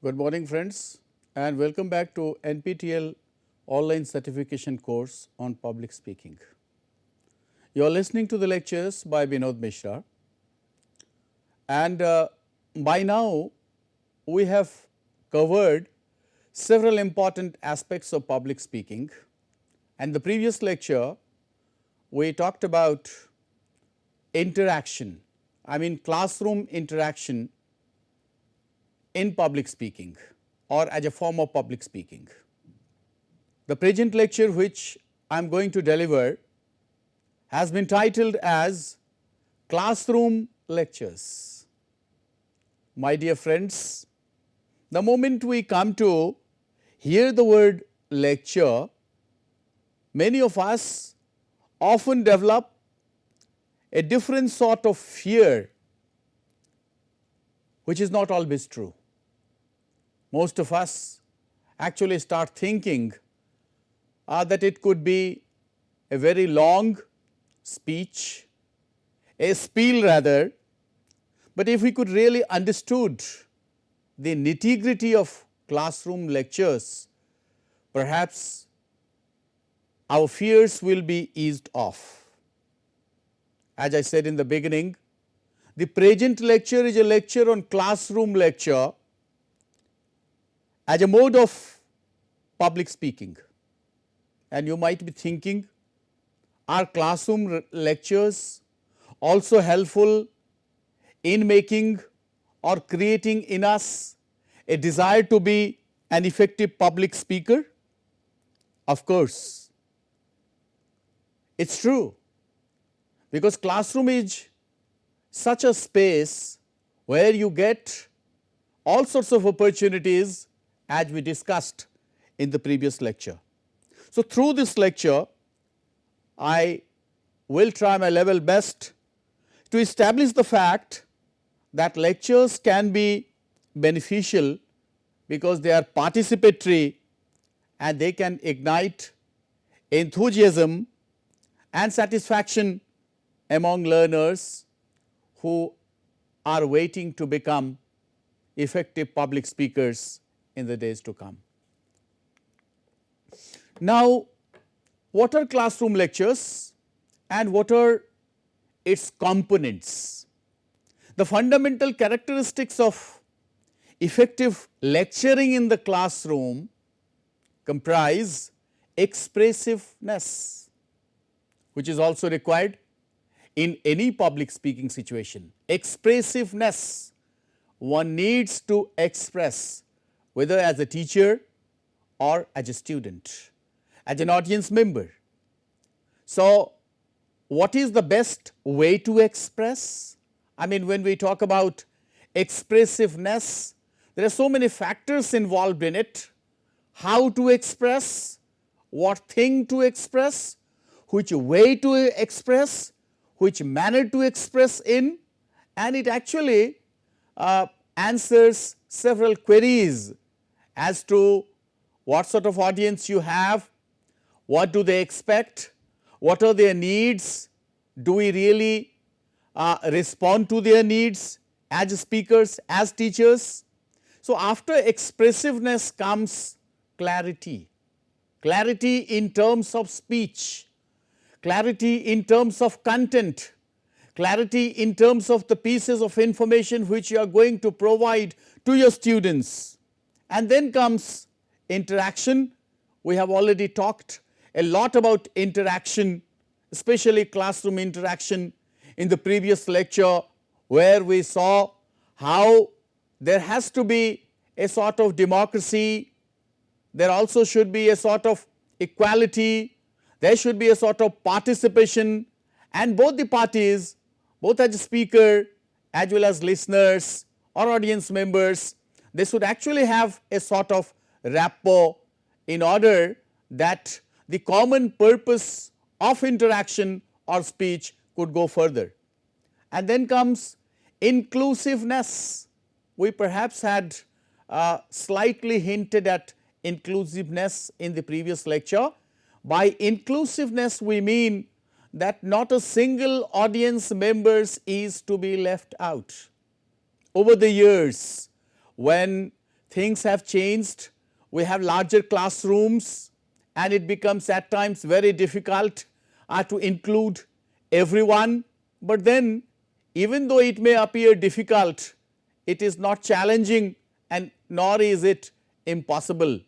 Good morning friends and welcome back to NPTEL online certification course on public speaking. You are listening to the lectures by Binod Mishra and by now we have covered several important aspects of public speaking, and the previous lecture we talked about interaction, classroom interaction in public speaking or as a form of public speaking. The present lecture which I am going to deliver has been titled as Classroom Lectures. My dear friends, the moment we come to hear the word lecture, many of us often develop a different sort of fear, which is not always true. Most of us actually start thinking that it could be a very long speech, a spiel rather, but if we could really understood the nitty-gritty of classroom lectures, perhaps our fears will be eased off. As I said in the beginning, the present lecture is a lecture on classroom lecture as a mode of public speaking. And you might be thinking, are classroom lectures also helpful in making or creating in us a desire to be an effective public speaker? Of course, it is true, because classroom is such a space where you get all sorts of opportunities as we discussed in the previous lecture. So, through this lecture I will try my level best to establish the fact that lectures can be beneficial because they are participatory and they can ignite enthusiasm and satisfaction among learners who are waiting to become effective public speakers in the days to come. Now, what are classroom lectures and what are its components? The fundamental characteristics of effective lecturing in the classroom comprise expressiveness, which is also required in any public speaking situation. Expressiveness, one needs to express whether as a teacher or as a student, as an audience member. So, what is the best way to express? When we talk about expressiveness, there are so many factors involved in it. How to express, what thing to express, which way to express, which manner to express in, and it actually answers several queries as to what sort of audience you have, what do they expect, what are their needs, do we really respond to their needs as speakers, as teachers. So, after expressiveness comes clarity, clarity in terms of speech, clarity in terms of content, clarity in terms of the pieces of information which you are going to provide to your students. And then comes interaction. We have already talked a lot about interaction, especially classroom interaction in the previous lecture, where we saw how there has to be a sort of democracy, there also should be a sort of equality, there should be a sort of participation, and both the parties, both as a speaker as well as listeners or audience members, they should actually have a sort of rapport in order that the common purpose of interaction or speech could go further. And then comes inclusiveness. We perhaps had slightly hinted at inclusiveness in the previous lecture. By inclusiveness we mean that not a single audience members is to be left out. Over the years, when things have changed. We have larger classrooms and it becomes at times very difficult to include everyone. But then even though it may appear difficult, it is not challenging and nor is it impossible.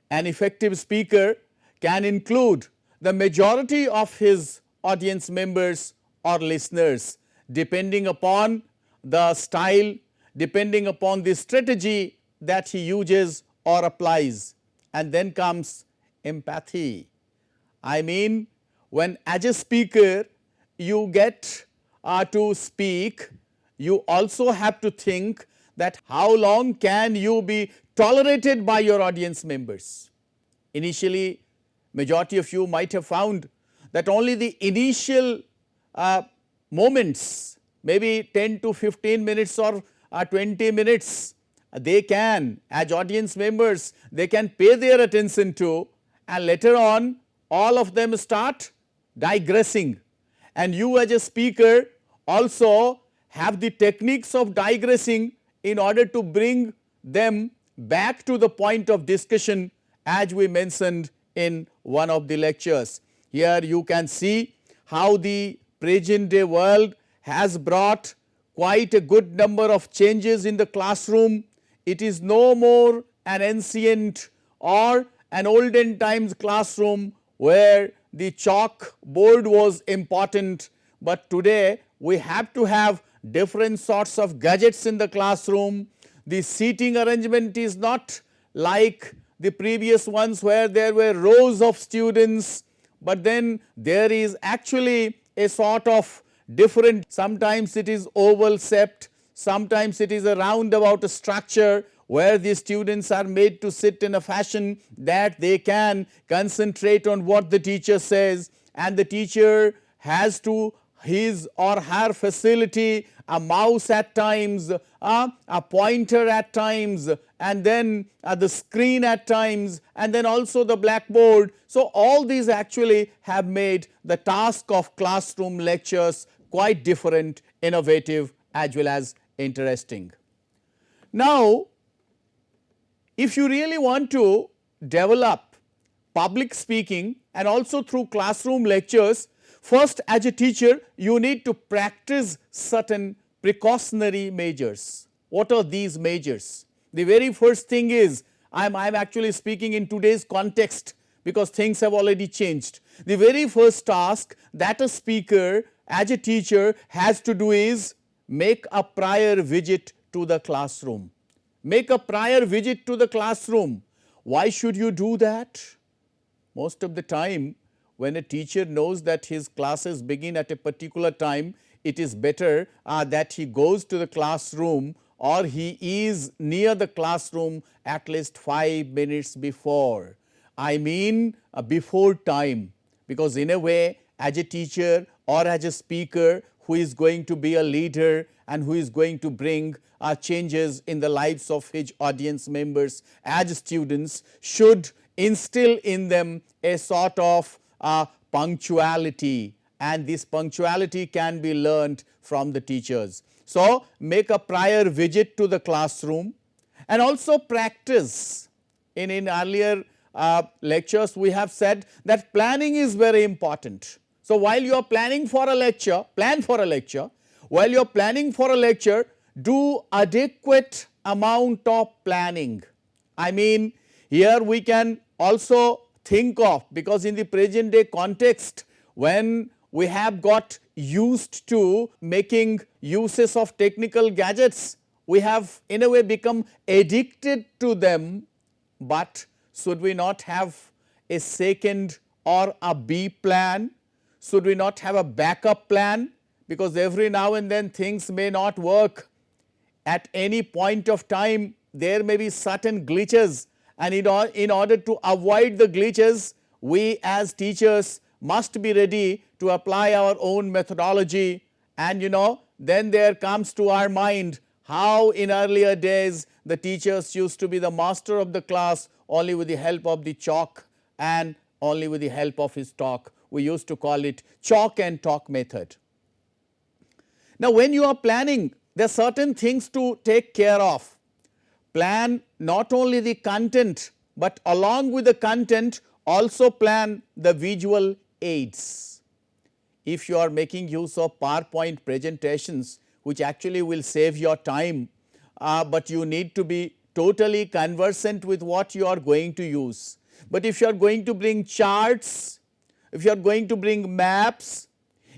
An effective speaker can include the majority of his audience members or listeners, depending upon the style, depending upon the strategy that he uses or applies. And then comes empathy. I mean, when as a speaker you get to speak, you also have to think that how long can you be tolerated by your audience members. Initially, majority of you might have found that only the initial moments, maybe 10 to 15 minutes or 20 minutes, they can, as audience members, they can pay their attention to, and later on all of them start digressing. And you as a speaker also have the techniques of digressing in order to bring them back to the point of discussion, as we mentioned in one of the lectures. Here you can see how the present day world has brought quite a good number of changes in the classroom. It is no more an ancient or an olden times classroom where the chalk board was important, but today we have to have different sorts of gadgets in the classroom. The seating arrangement is not like the previous ones where there were rows of students, but then there is actually a sort of different, sometimes it is oval shaped, sometimes it is a roundabout structure where the students are made to sit in a fashion that they can concentrate on what the teacher says, and the teacher has to his or her facility a mouse at times, a pointer at times, and then the screen at times, and then also the blackboard. So, all these actually have made the task of classroom lectures quite different, innovative as well as interesting. Now, if you really want to develop public speaking and also through classroom lectures, first as a teacher you need to practice certain precautionary measures. What are these measures? The very first thing is, I am actually speaking in today's context because things have already changed. The very first task that a speaker as a teacher has to do is make a prior visit to the classroom. Make a prior visit to the classroom. Why should you do that? Most of the time when a teacher knows that his classes begin at a particular time, it is better that he goes to the classroom or he is near the classroom at least 5 minutes before. I mean before time, because in a way as a teacher or as a speaker who is going to be a leader and who is going to bring changes in the lives of his audience members as students should instill in them a sort of punctuality, and this punctuality can be learned from the teachers. So, make a prior visit to the classroom and also practice. In earlier lectures we have said that planning is very important. So, while you are planning for a lecture, plan for a lecture. While you are planning for a lecture, do adequate amount of planning. I mean, here we can also think of, because in the present day context when we have got used to making uses of technical gadgets, we have in a way become addicted to them, but should we not have a second or a B plan? Should we not have a backup plan? Because every now and then things may not work. At any point of time there may be certain glitches, and in order to avoid the glitches, we as teachers must be ready to apply our own methodology. And then there comes to our mind how in earlier days the teachers used to be the master of the class only with the help of the chalk and only with the help of his talk. We used to call it chalk and talk method. Now, when you are planning, there are certain things to take care of. plan not only the content, but along with the content also plan the visual aids. If you are making use of PowerPoint presentations, which actually will save your time, but you need to be totally conversant with what you are going to use. But if you are going to bring charts, if you are going to bring maps,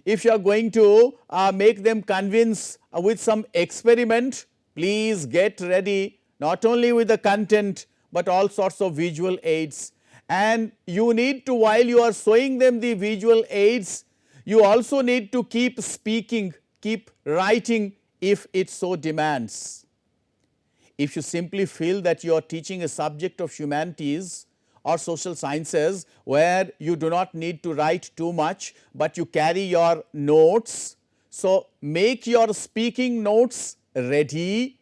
if you are going to make them convince with some experiment, please get ready not only with the content, but all sorts of visual aids. And you need to, while you are showing them the visual aids, you also need to keep speaking, keep writing if it so demands. If you simply feel that you are teaching a subject of humanities or social sciences where you do not need to write too much, but you carry your notes, so make your speaking notes ready,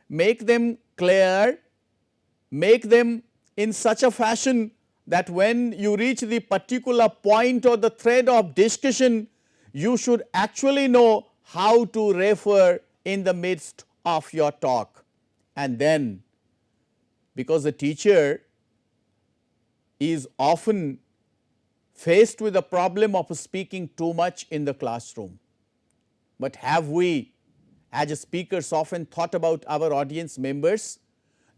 make them clear, make them in such a fashion that when you reach the particular point or the thread of discussion, you should actually know how to refer in the midst of your talk. And then, because the teacher is often faced with the problem of speaking too much in the classroom, but have we as speakers often thought about our audience members?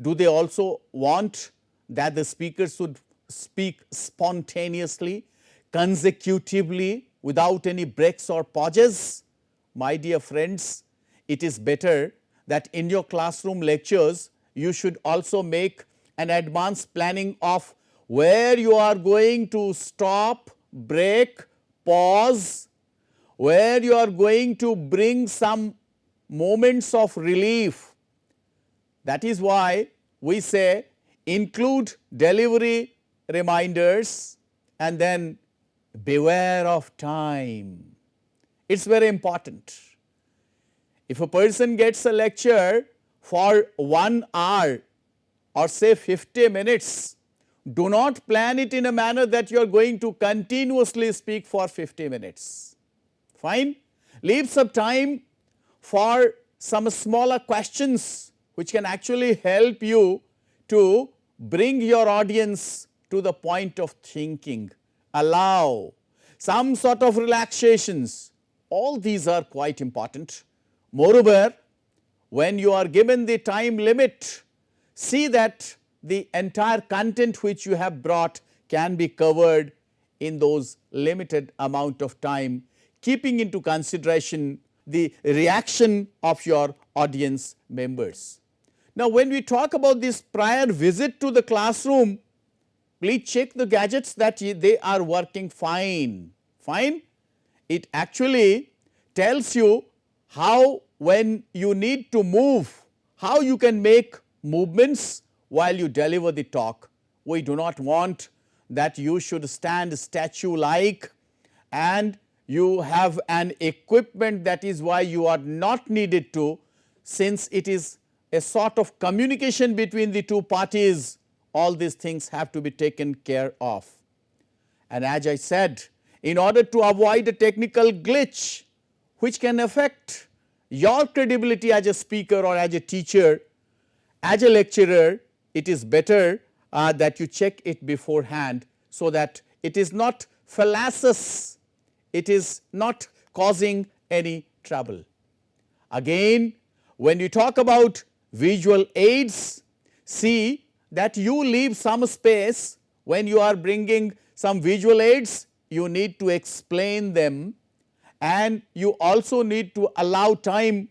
Do they also want that the speaker should speak spontaneously, consecutively, without any breaks or pauses? My dear friends, it is better that in your classroom lectures, you should also make an advanced planning of where you are going to stop, break, pause, where you are going to bring some moments of relief. That is why we say include delivery reminders and then beware of time. It is very important. If a person gets a lecture for 1 hour or say 50 minutes, do not plan it in a manner that you are going to continuously speak for 50 minutes. Fine? Leave some time for some smaller questions which can actually help you to bring your audience to the point of thinking. Allow some sort of relaxations. All these are quite important. Moreover, when you are given the time limit, see that the entire content which you have brought can be covered in those limited amount of time, keeping into consideration the reaction of your audience members. Now, when we talk about this prior visit to the classroom, please check the gadgets that they are working fine. Fine? It actually tells you how, when you need to move, how you can make movements while you deliver the talk. We do not want that you should stand statue-like and you have an equipment, that is why you are not needed to, since it is a sort of communication between the two parties. All these things have to be taken care of. And as I said, in order to avoid a technical glitch which can affect your credibility as a speaker or as a teacher, as a lecturer, it is better that you check it beforehand so that it is not fallacious, it is not causing any trouble. Again, when you talk about visual aids, see that you leave some space when you are bringing some visual aids. You need to explain them, and you also need to allow time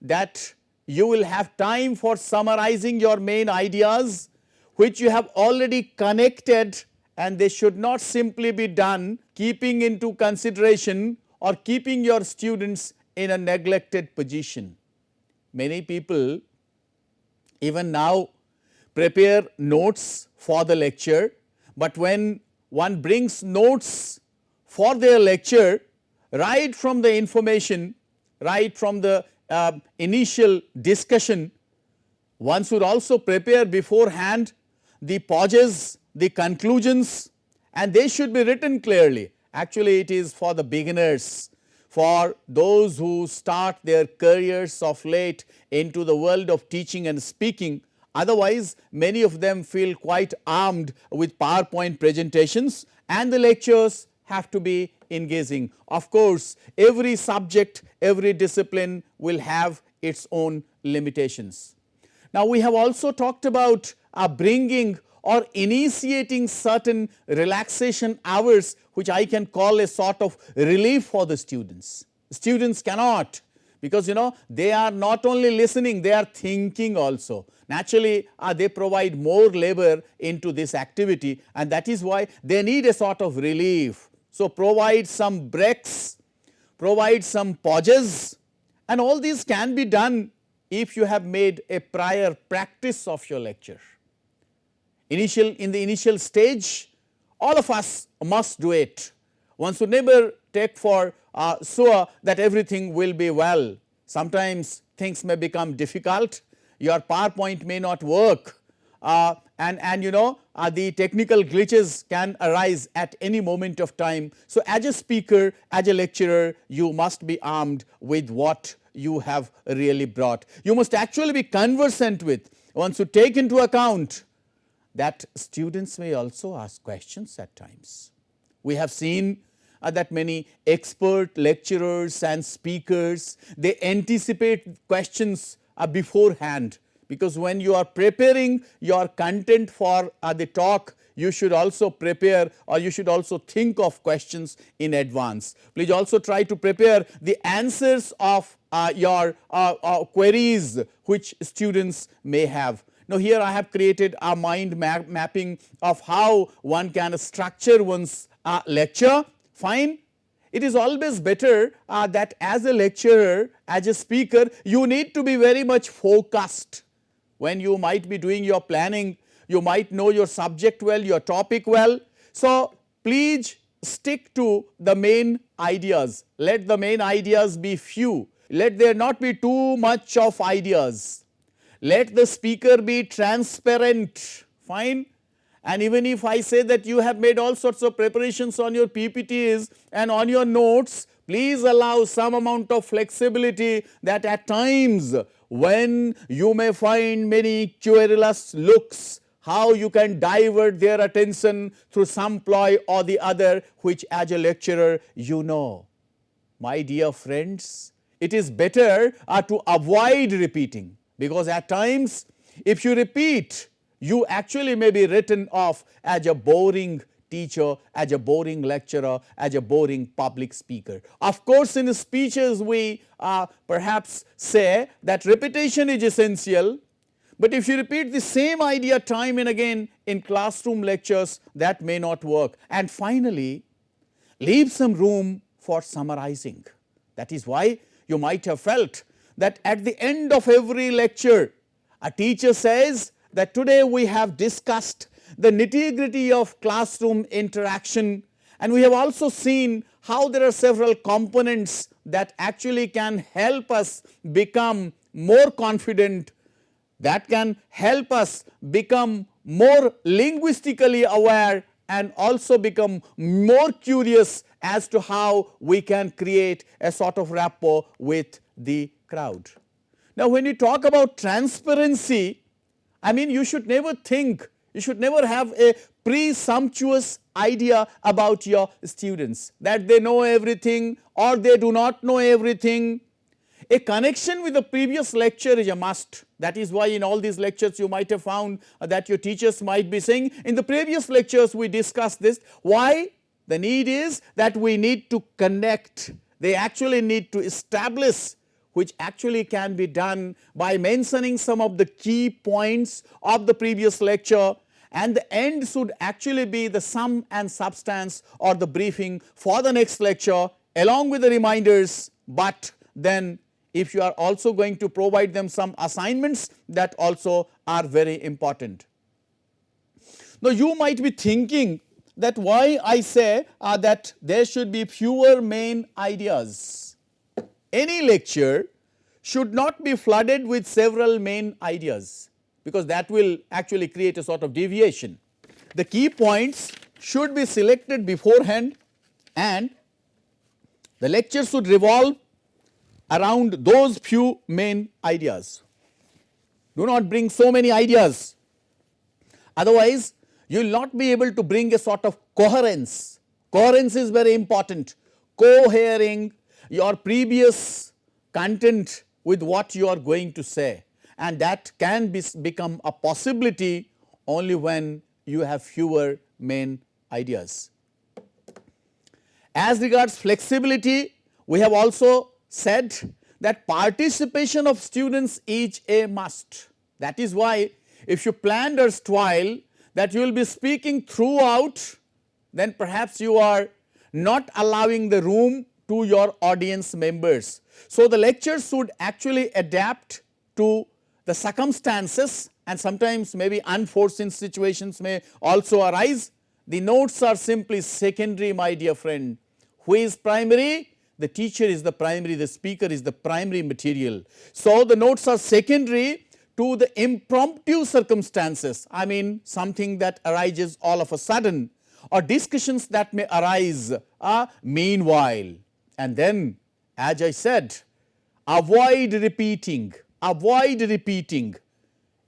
that you will have time for summarizing your main ideas which you have already connected, and they should not simply be done keeping into consideration or keeping your students in a neglected position. Many people even now prepare notes for the lecture, but when one brings notes for their lecture, right from the information, right from the initial discussion, one should also prepare beforehand the pauses, the conclusions, and they should be written clearly. Actually, it is for the beginners, for those who start their careers of late into the world of teaching and speaking. Otherwise, many of them feel quite armed with PowerPoint presentations, and the lectures have to be engaging. Of course, every subject, every discipline will have its own limitations. Now, we have also talked about bringing or initiating certain relaxation hours, which I can call a sort of relief for the students. Students cannot, because they are not only listening, they are thinking also. Naturally, they provide more labor into this activity, and that is why they need a sort of relief. So, provide some breaks, provide some pauses, and all these can be done if you have made a prior practice of your lecture. In the initial stage, all of us must do it. One should never take for sure that everything will be well. Sometimes things may become difficult, your PowerPoint may not work, and the technical glitches can arise at any moment of time. So, as a speaker, as a lecturer, you must be armed with what you have really brought. You must actually be conversant with. One should take into account that students may also ask questions at times. We have seen that many expert lecturers and speakers, they anticipate questions beforehand, because when you are preparing your content for the talk, you should also prepare, or you should also think of questions in advance. Please also try to prepare the answers of your queries which students may have. Now, here I have created a mind mapping of how one can structure one's lecture. Fine. It is always better that as a lecturer, as a speaker, you need to be very much focused. When you might be doing your planning, you might know your subject well, your topic well. So, please stick to the main ideas. Let the main ideas be few. Let there not be too much of ideas. Let the speaker be transparent. Fine. And even if I say that you have made all sorts of preparations on your PPTs and on your notes, please allow some amount of flexibility, that at times when you may find many querulous looks, how you can divert their attention through some ploy or the other, which as a lecturer you know. My dear friends, it is better to avoid repeating, because at times if you repeat, you actually may be written off as a boring teacher, as a boring lecturer, as a boring public speaker. Of course, in speeches we perhaps say that repetition is essential, but if you repeat the same idea time and again in classroom lectures, that may not work. And finally, leave some room for summarizing. That is why you might have felt that at the end of every lecture, a teacher says that today we have discussed the nitty-gritty of classroom interaction, and we have also seen how there are several components that actually can help us become more confident, that can help us become more linguistically aware, and also become more curious as to how we can create a sort of rapport with the crowd. Now, when you talk about transparency, I mean, you should never think, you should never have a presumptuous idea about your students, that they know everything or they do not know everything. A connection with the previous lecture is a must. That is why in all these lectures you might have found that your teachers might be saying, in the previous lectures we discussed this. Why? The need is that we need to connect. They actually need to establish, which actually can be done by mentioning some of the key points of the previous lecture, and the end should actually be the sum and substance or the briefing for the next lecture along with the reminders. But then if you are also going to provide them some assignments, that also are very important. Now, you might be thinking that why I say that there should be fewer main ideas. Any lecture should not be flooded with several main ideas, because that will actually create a sort of deviation. The key points should be selected beforehand, and the lecture should revolve around those few main ideas. Do not bring so many ideas. Otherwise, you will not be able to bring a sort of coherence. Coherence is very important. Cohering your previous content with what you are going to say, and that can become a possibility only when you have fewer main ideas. As regards flexibility, we have also said that participation of students is a must. That is why if you planned erstwhile that you will be speaking throughout, then perhaps you are not allowing the room to your audience members. So, the lecture should actually adapt to the circumstances, and sometimes maybe unforeseen situations may also arise. The notes are simply secondary, my dear friend. Who is primary? The teacher is the primary, the speaker is the primary material. So, the notes are secondary to the impromptu circumstances, I mean something that arises all of a sudden, or discussions that may arise meanwhile. And then, as I said, avoid repeating.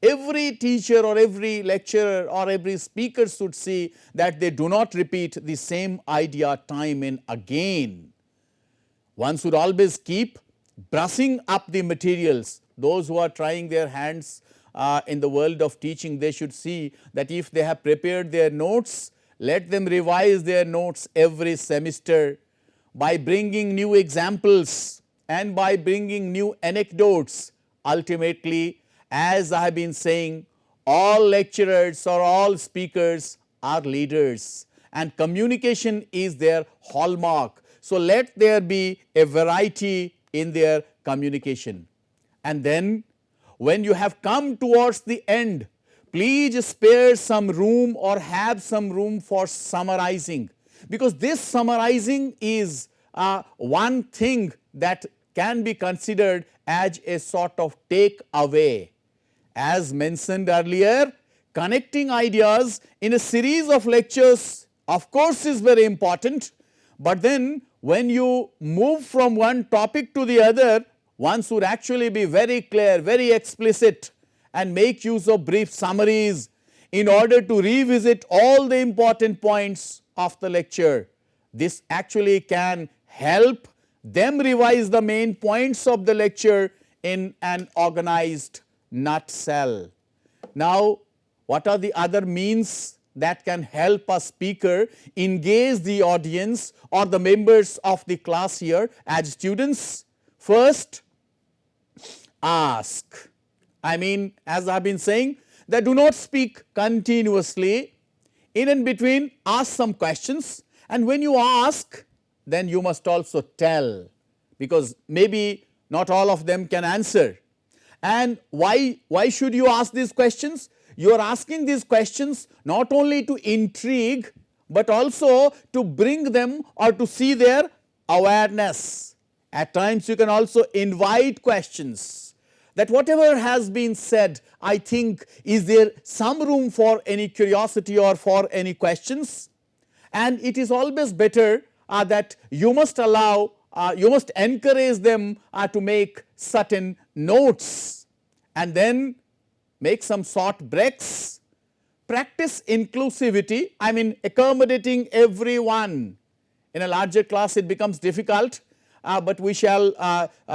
Every teacher or every lecturer or every speaker should see that they do not repeat the same idea time and again. One should always keep brushing up the materials. Those who are trying their hands in the world of teaching, they should see that if they have prepared their notes, let them revise their notes every semester by bringing new examples and by bringing new anecdotes. Ultimately, as I have been saying, all lecturers or all speakers are leaders, and communication is their hallmark. So, let there be a variety in their communication. And then when you have come towards the end, please spare some room or have some room for summarizing, because this summarizing is one thing that can be considered as a sort of take away. As mentioned earlier, connecting ideas in a series of lectures of course is very important, but then when you move from one topic to the other, one should actually be very clear, very explicit, and make use of brief summaries in order to revisit all the important points of the lecture. This actually can help them revise the main points of the lecture in an organized nutshell. Now, what are the other means that can help a speaker engage the audience or the members of the class here as students? First, ask. I mean, as I have been saying, that do not speak continuously. In and between, ask some questions, and when you ask, then you must also tell, because maybe not all of them can answer. And why should you ask these questions? You are asking these questions not only to intrigue, but also to bring them or to see their awareness. At times you can also invite questions, that whatever has been said, I think, is there some room for any curiosity or for any questions? And it is always better that you must allow, you must encourage them to make certain notes, and then make some short breaks. Practice inclusivity, I mean accommodating everyone. In a larger class it becomes difficult, but we shall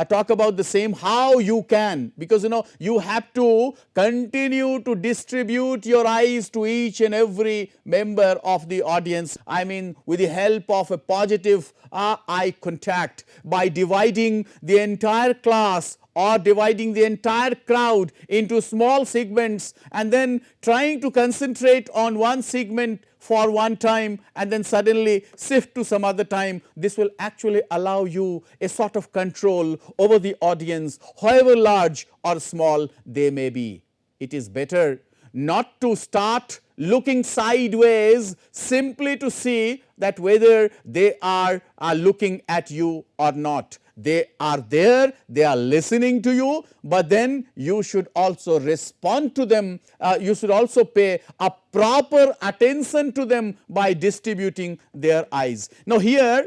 talk about the same how you can, because you have to continue to distribute your eyes to each and every member of the audience. I mean with the help of a positive eye contact, by dividing the entire class or dividing the entire crowd into small segments and then trying to concentrate on one segment for one time and then suddenly shift to some other time. This will actually allow you a sort of control over the audience, however large or small they may be. It is better not to start looking sideways simply to see that whether they are looking at you or not. They are there, they are listening to you, but then you should also respond to them. You should also pay a proper attention to them by distributing their eyes. Now here,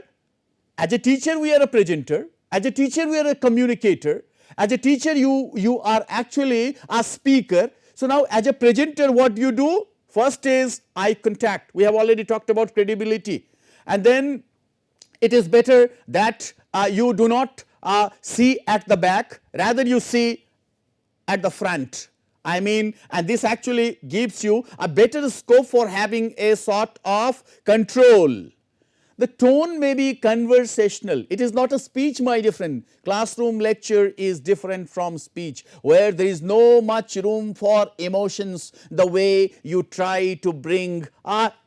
as a teacher we are a presenter, as a teacher we are a communicator, As a teacher, you are actually a speaker. So now as a presenter, what you do? First is eye contact. We have already talked about credibility. And then it is better that you do not see at the back, rather you see at the front. I mean, and this actually gives you a better scope for having a sort of control. The tone may be conversational. It is not a speech, my dear friend. Classroom lecture is different from speech, where there is no much room for emotions the way you try to bring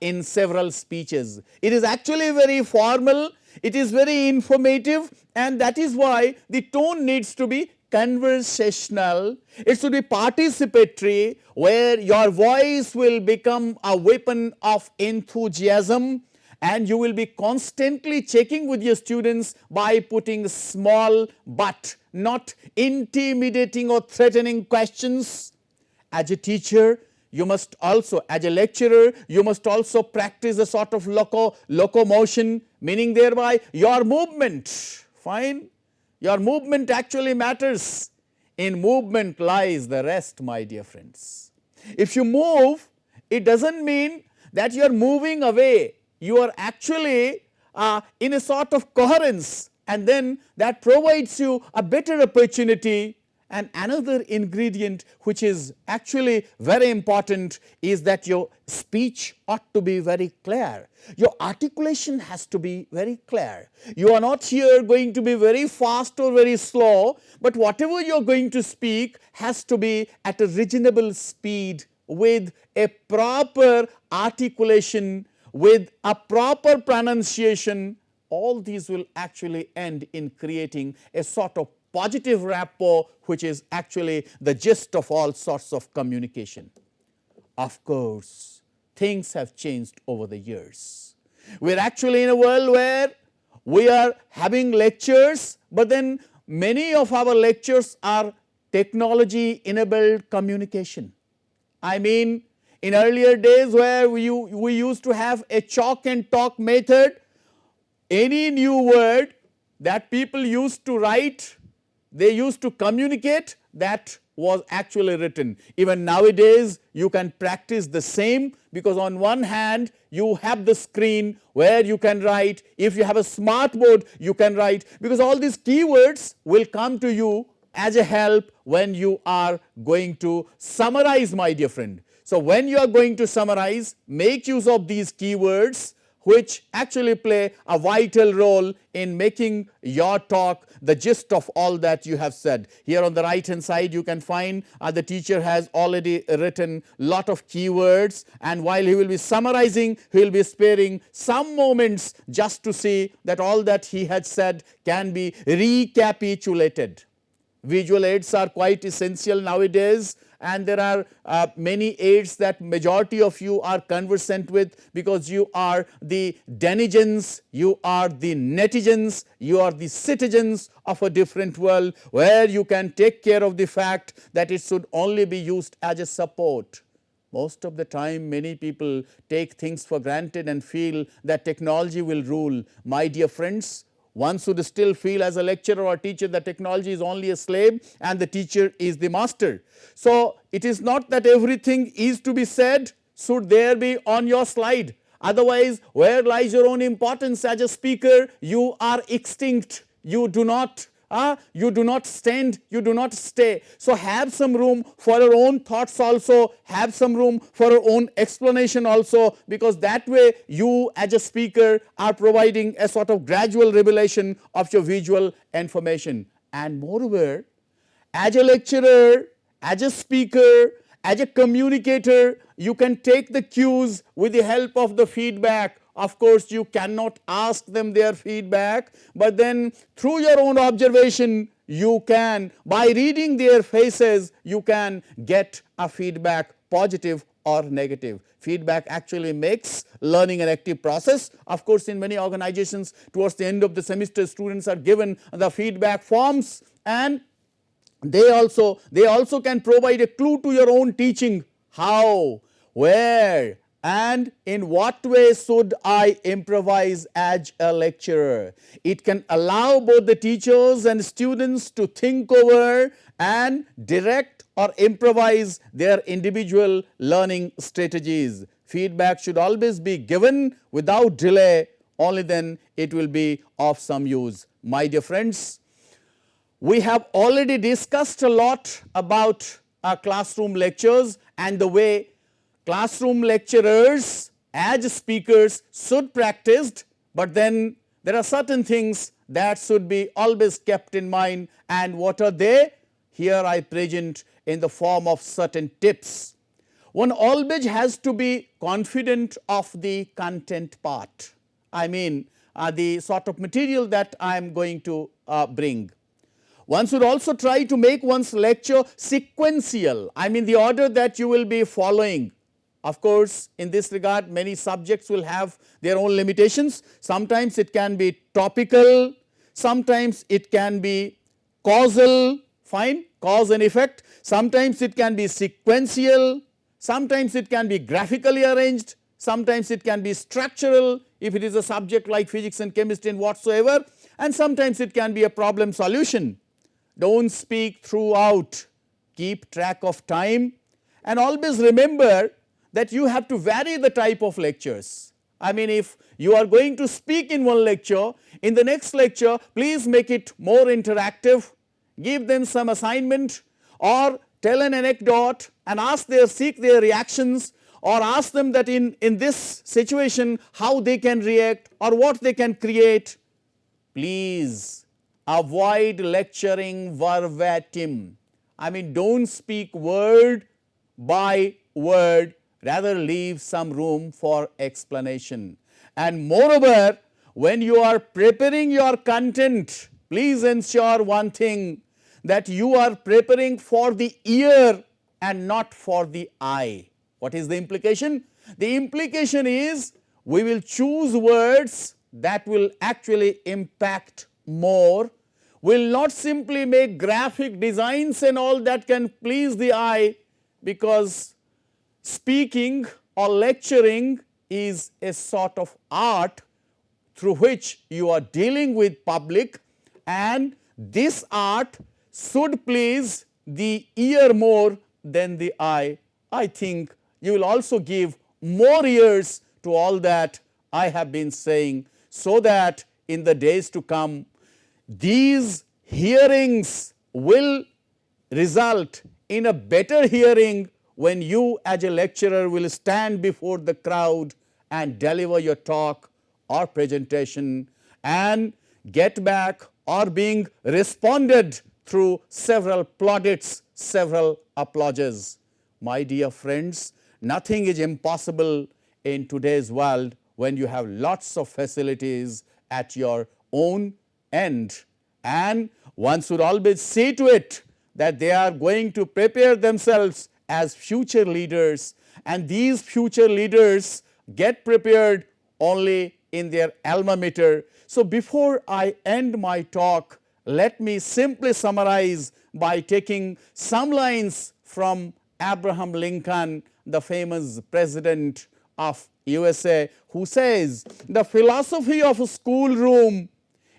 in several speeches. It is actually very formal, it is very informative, and that is why the tone needs to be conversational. It should be participatory, where your voice will become a weapon of enthusiasm, and you will be constantly checking with your students by putting small but not intimidating or threatening questions. As a teacher, you must also, as a lecturer, you must also practice a sort of locomotion, meaning thereby your movement. Fine? Your movement actually matters. In movement lies the rest, my dear friends. If you move, it doesn't mean that you are moving away. You are actually in a sort of coherence, and then that provides you a better opportunity. And another ingredient which is actually very important is that your speech ought to be very clear. Your articulation has to be very clear. You are not here going to be very fast or very slow, but whatever you are going to speak has to be at a reasonable speed, with a proper articulation, with a proper pronunciation. All these will actually end in creating a sort of positive rapport, which is actually the gist of all sorts of communication. Of course, things have changed over the years. We are actually in a world where we are having lectures, but then many of our lectures are technology enabled communication. I mean, in earlier days where we used to have a chalk and talk method, any new word that people used to write, they used to communicate, that was actually written. Even nowadays you can practice the same, because on one hand you have the screen where you can write. If you have a smart board, you can write, because all these keywords will come to you as a help when you are going to summarize, my dear friend. So when you are going to summarize, make use of these keywords, which actually play a vital role in making your talk the gist of all that you have said. Here on the right hand side you can find the teacher has already written lot of keywords, and while he will be summarizing, he will be sparing some moments just to see that all that he had said can be recapitulated. Visual aids are quite essential nowadays, and there are many aids that majority of you are conversant with, because you are the denizens, you are the netizens, you are the citizens of a different world, where you can take care of the fact that it should only be used as a support. Most of the time many people take things for granted and feel that technology will rule. My dear friends, one should still feel as a lecturer or teacher that technology is only a slave and the teacher is the master. So it is not that everything is to be said should there be on your slide. Otherwise, where lies your own importance as a speaker? You are extinct. You do not stand, you do not stay. So have some room for your own thoughts also, have some room for your own explanation also, because that way you as a speaker are providing a sort of gradual revelation of your visual information. And moreover, as a lecturer, as a speaker, as a communicator, you can take the cues with the help of the feedback. Of course, you cannot ask them their feedback, but then through your own observation, you can, by reading their faces, you can get a feedback, positive or negative. Feedback actually makes learning an active process. Of course, in many organizations, towards the end of the semester, students are given the feedback forms, and they also can provide a clue to your own teaching. How, where, And in what way should I improvise as a lecturer? It can allow both the teachers and students to think over and direct or improvise their individual learning strategies. Feedback should always be given without delay, only then it will be of some use. My dear friends, we have already discussed a lot about our classroom lectures and the way classroom lecturers as speakers should practice, but then there are certain things that should be always kept in mind, and what are they? Here I present in the form of certain tips. One always has to be confident of the content part. I mean the sort of material that I am going to bring. One should also try to make one's lecture sequential, I mean the order that you will be following. Of course, in this regard many subjects will have their own limitations. Sometimes it can be topical, sometimes it can be causal, fine, cause and effect, sometimes it can be sequential, sometimes it can be graphically arranged, sometimes it can be structural if it is a subject like physics and chemistry and whatsoever, and sometimes it can be a problem solution. Don't speak throughout, keep track of time, and always remember that you have to vary the type of lectures. I mean if you are going to speak in one lecture, in the next lecture please make it more interactive, give them some assignment or tell an anecdote and seek their reactions, or ask them that in this situation how they can react or what they can create. Please avoid lecturing verbatim. I mean don't speak word by word, rather leave some room for explanation. And moreover, when you are preparing your content, please ensure one thing, that you are preparing for the ear and not for the eye. What is the implication? The implication is we will choose words that will actually impact more, will not simply make graphic designs and all that can please the eye, because speaking or lecturing is a sort of art through which you are dealing with public, and this art should please the ear more than the eye. I think you will also give more ears to all that I have been saying, so that in the days to come these hearings will result in a better hearing when you as a lecturer will stand before the crowd and deliver your talk or presentation and get back or being responded through several plaudits, several applauses. My dear friends, nothing is impossible in today's world when you have lots of facilities at your own end, and one should always see to it that they are going to prepare themselves as future leaders, and these future leaders get prepared only in their alma mater. So before I end my talk, let me simply summarize by taking some lines from Abraham Lincoln, the famous president of USA, who says, "The philosophy of a schoolroom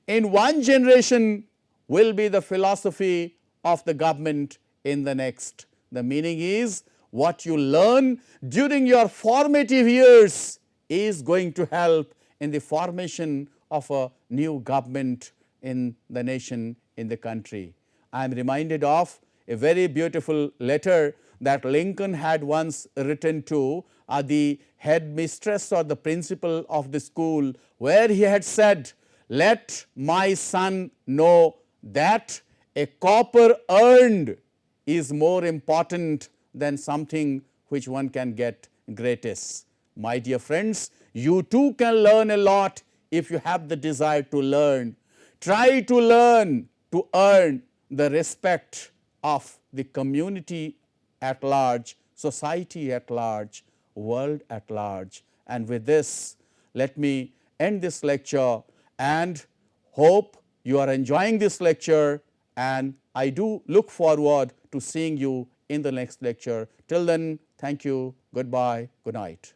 in one generation will be the philosophy of the government in the next." The meaning is, what you learn during your formative years is going to help in the formation of a new government in the nation, in the country. I am reminded of a very beautiful letter that Lincoln had once written to the headmistress or the principal of the school, where he had said, "Let my son know that a copper earned is more important than something which one can get gratis." My dear friends, you too can learn a lot if you have the desire to learn. Try to learn to earn the respect of the community at large, society at large, world at large. And with this, let me end this lecture and hope you are enjoying this lecture, and I do look forward to seeing you in the next lecture. Till then, thank you, goodbye, good night.